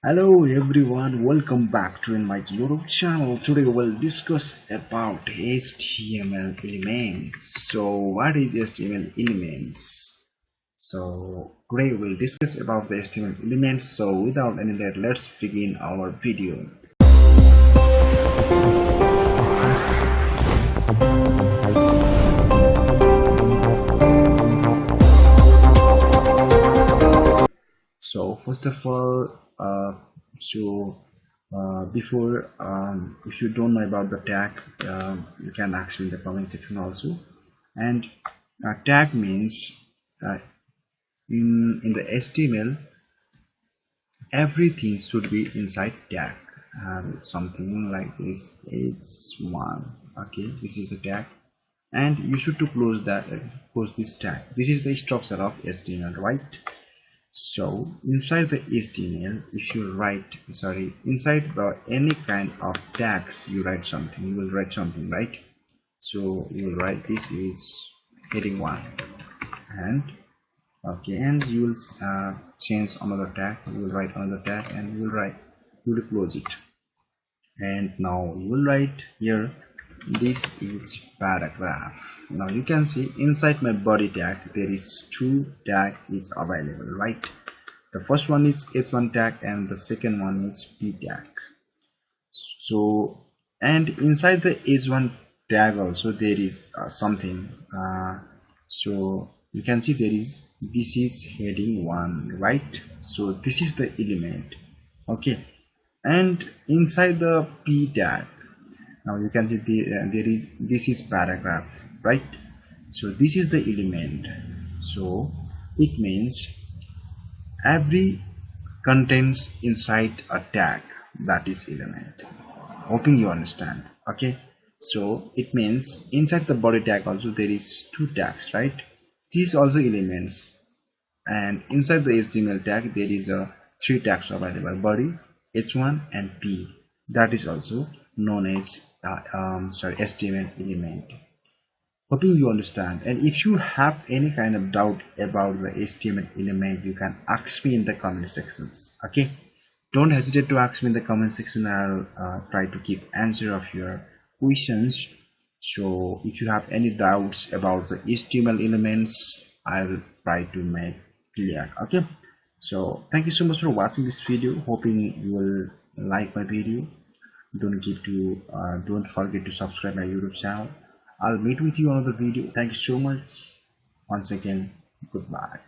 Hello everyone, welcome back to my YouTube channel. Today we'll discuss about HTML elements. So what is HTML elements? So today we'll discuss about the HTML elements. So without any delay, let's begin our video. So first of all, before if you don't know about the tag, you can ask me in the comment section also. And tag means uh, in the HTML everything should be inside tag. Something like this h1. Okay, this is the tag, and you should to close that, close this tag. This is the structure of HTML, right? So inside the HTML, if you write, inside the any kind of tags, you write something, you will write something, right? So you will write this is heading 1, and okay, and you will change another tag, you will write another tag, and you will close it. And now you will write here, this is paragraph. Now you can see inside my body tag there is 2 tag is available, right? The first one is h1 tag and the second one is p tag. So, and inside the h1 tag also there is something. So you can see there is, this is heading 1, right? So this is the element. Okay, and inside the p tag, now you can see there is, this is paragraph, right? So this is the element. So it means every contains inside a tag, that is element. Hoping you understand. Okay, so it means inside the body tag also there is 2 tags, right? These also elements. And inside the HTML tag there is a 3 tags available: body, h1 and p. That is also known as HTML element. Hoping you understand. And if you have any kind of doubt about the HTML element, you can ask me in the comment sections. Okay, don't hesitate to ask me in the comment section. I'll try to keep answer of your questions. So if you have any doubts about the HTML elements, I will try to make clear. Okay, so thank you so much for watching this video. Hoping you will like my video. Don't forget to subscribe my YouTube channel. I'll meet with you on another video. Thank you so much. Once again, goodbye.